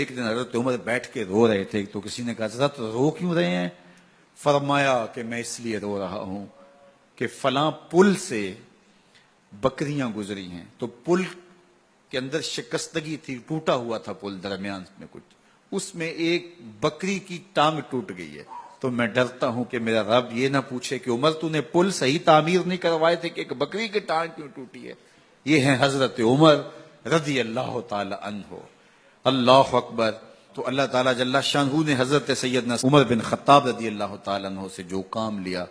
ایک دن حضرت عمر بیٹھ کے رو رہے تھے تو کسی نے کہا حضرت رو کیوں رہے ہیں؟ فرمایا کہ میں اس لیے رو رہا ہوں کہ فلاں پل سے بکریاں گزری ہیں، تو پل کے اندر شکستگی تھی، ٹوٹا ہوا تھا پل درمیان میں کچھ، اس میں ایک بکری کی ٹانگ ٹوٹ گئی ہے، تو میں ڈرتا ہوں کہ میرا رب یہ نہ پوچھے کہ عمر تو نے پل صحیح تعمیر نہیں کروائے تھے کہ ایک بکری کی ٹانگ کیوں ٹوٹی ہے۔ یہ ہیں حضرت عمر رضی اللہ تعالی عنہ۔ اللہ اکبر۔ تو اللہ تعالیٰ جل شانہ نے حضرت سیدنا عمر بن خطاب رضی اللہ تعالیٰ عنہ سے جو کام لیا،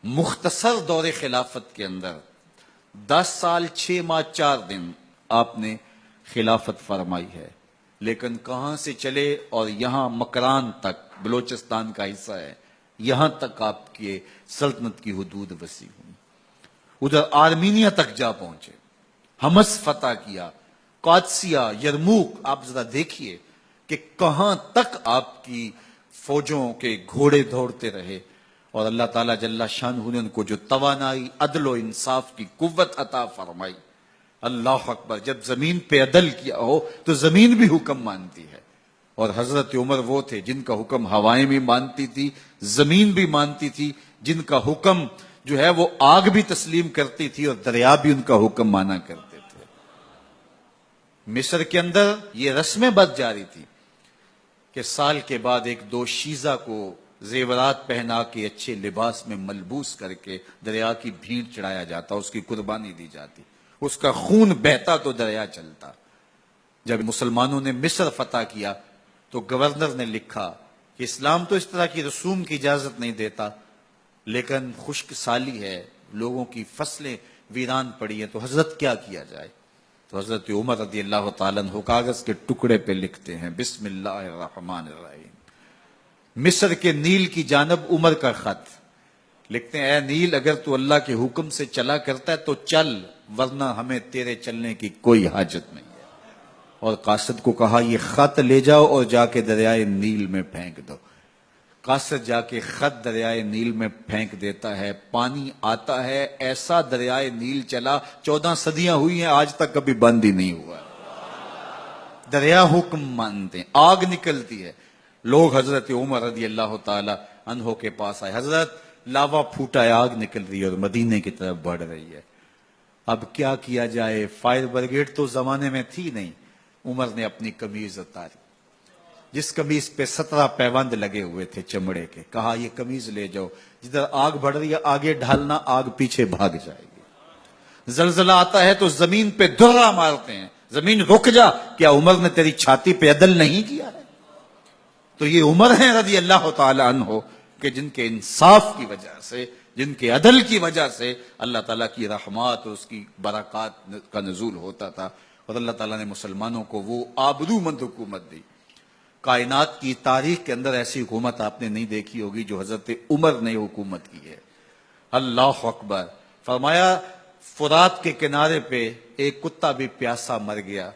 مختصر دور خلافت کے اندر 10 سال 6 ماہ 4 دن آپ نے خلافت فرمائی ہے، لیکن کہاں سے چلے اور یہاں مکران تک، بلوچستان کا حصہ ہے، یہاں تک آپ کی سلطنت کی حدود وسیع ہوئی، ادھر آرمینیا تک جا پہنچے، حمص فتح کیا، قادسیہ، یرموک۔ آپ ذرا دیکھیے کہ کہاں تک آپ کی فوجوں کے گھوڑے دوڑتے رہے، اور اللہ تعالیٰ جل شانہ نے ان کو جو توانائی، عدل و انصاف کی قوت عطا فرمائی۔ اللہ اکبر۔ جب زمین پہ عدل کیا ہو تو زمین بھی حکم مانتی ہے، اور حضرت عمر وہ تھے جن کا حکم ہوائیں بھی مانتی تھی، زمین بھی مانتی تھی، جن کا حکم جو ہے وہ آگ بھی تسلیم کرتی تھی اور دریا بھی ان کا حکم مانا کرتے تھے۔ مصر کے اندر یہ رسمیں بد جاری تھی کہ سال کے بعد 1-2 شیزہ کو زیورات پہنا کے اچھے لباس میں ملبوس کر کے دریا کی بھیڑ چڑھایا جاتا، اس کی قربانی دی جاتی، اس کا خون بہتا تو دریا چلتا۔ جب مسلمانوں نے مصر فتح کیا تو گورنر نے لکھا کہ اسلام تو اس طرح کی رسوم کی اجازت نہیں دیتا، لیکن خشک سالی ہے، لوگوں کی فصلیں ویران پڑی ہیں، تو حضرت کیا کیا جائے؟ تو حضرت عمر رضی اللہ تعالیٰ عنہ کاغذ کے ٹکڑے پہ لکھتے ہیں، بسم اللہ الرحمن الرحیم۔ مصر کے نیل کی جانب عمر کا خط لکھتے ہیں، اے نیل، اگر تو اللہ کے حکم سے چلا کرتا ہے تو چل، ورنہ ہمیں تیرے چلنے کی کوئی حاجت نہیں ہے۔ اور قاصد کو کہا یہ خط لے جاؤ اور جا کے دریائے نیل میں پھینک دو۔ قاصد جا کے خط دریائے نیل میں پھینک دیتا ہے، پانی آتا ہے، ایسا دریائے نیل چلا، 14 صدیاں ہوئی ہیں، آج تک کبھی بند ہی نہیں ہوا۔ دریا حکم مانتے ہیں، آگ نکلتی ہے۔ لوگ حضرت عمر رضی اللہ تعالی عنہ کے پاس آئے، حضرت لاوا پھوٹا ہے، آگ نکل رہی ہے اور مدینے کی طرف بڑھ رہی ہے، اب کیا کیا جائے؟ فائر بریگیڈ تو زمانے میں تھی نہیں۔ عمر نے اپنی قمیض اتاری، جس قمیض پہ 17 پیوند لگے ہوئے تھے چمڑے کے، کہا یہ قمیض لے جاؤ، جدھر آگ بڑھ رہی ہے آگے ڈھالنا، آگ پیچھے بھاگ جائے گی۔ زلزلہ آتا ہے تو زمین پہ درہ مارتے ہیں، زمین رک جا، کیا عمر نے تیری چھاتی پہ عدل نہیں کیا ہے؟ تو یہ عمر ہیں رضی اللہ تعالی عنہ کہ جن کے انصاف کی وجہ سے، جن کے عدل کی وجہ سے اللہ تعالیٰ کی رحمات اور اس کی برکات کا نزول ہوتا تھا، اور اللہ تعالیٰ نے مسلمانوں کو وہ آبرو مند حکومت دی۔ کائنات کی تاریخ کے اندر ایسی حکومت آپ نے نہیں دیکھی ہوگی جو حضرت عمر نے حکومت کی ہے۔ اللہ اکبر۔ فرمایا فرات کے کنارے پہ ایک کتا بھی پیاسا مر گیا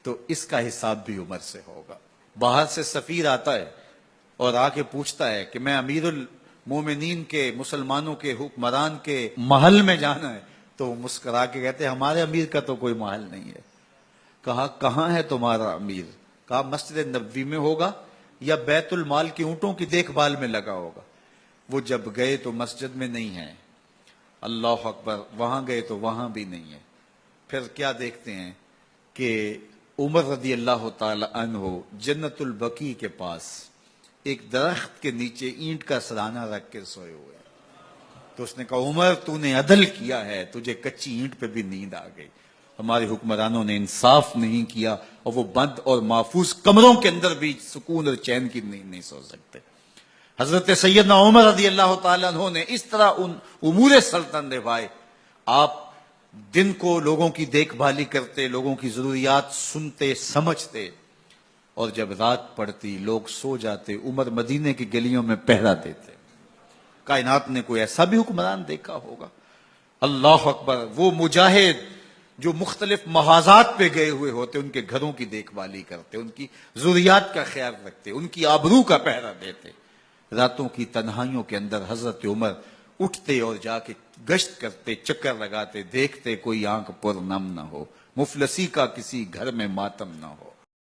تو اس کا حساب بھی عمر سے ہوگا۔ باہر سے سفیر آتا ہے اور آ کے پوچھتا ہے کہ میں امیر المومنین کے، مسلمانوں کے حکمران کے محل میں جانا ہے، تو وہ مسکرا کے کہتے ہیں ہمارے امیر کا تو کوئی محل نہیں ہے۔ کہا کہاں ہے تمہارا امیر؟ کہا مسجد نبوی میں ہوگا یا بیت المال کی اونٹوں کی دیکھ بھال میں لگا ہوگا۔ وہ جب گئے تو مسجد میں نہیں ہے، اللہ اکبر، وہاں گئے تو وہاں بھی نہیں ہے۔ پھر کیا دیکھتے ہیں کہ عمر رضی اللہ تعالی عنہ جنت البقیع کے پاس ایک درخت کے نیچے اینٹ کا سرانہ رکھ کے سوئے ہوئے ہیں۔ تو اس نے کہا عمر تو نے عدل کیا ہے، تجھے کچی اینٹ پہ بھی نیند آ گئی۔ ہمارے حکمرانوں نے انصاف نہیں کیا اور وہ بند اور محفوظ کمروں کے اندر بھی سکون اور چین کی نیند نہیں سو سکتے۔ حضرت سیدنا عمر رضی اللہ تعالیٰ عنہ نے اس طرح ان امور سلطنت نبھائے۔ آپ دن کو لوگوں کی دیکھ بھالی کرتے، لوگوں کی ضروریات سنتے سمجھتے، اور جب رات پڑتی لوگ سو جاتے، عمر مدینے کی گلیوں میں پہرا دیتے۔ کائنات نے کوئی ایسا بھی حکمران دیکھا ہوگا؟ اللہ اکبر۔ وہ مجاہد جو مختلف محاذات پہ گئے ہوئے ہوتے، ان کے گھروں کی دیکھ بھالی کرتے، ان کی ضروریات کا خیال رکھتے، ان کی آبرو کا پہرا دیتے۔ راتوں کی تنہائیوں کے اندر حضرت عمر اٹھتے اور جا کے گشت کرتے، چکر لگاتے، دیکھتے کوئی آنکھ پر نم نہ ہو، مفلسی کا کسی گھر میں ماتم نہ ہو۔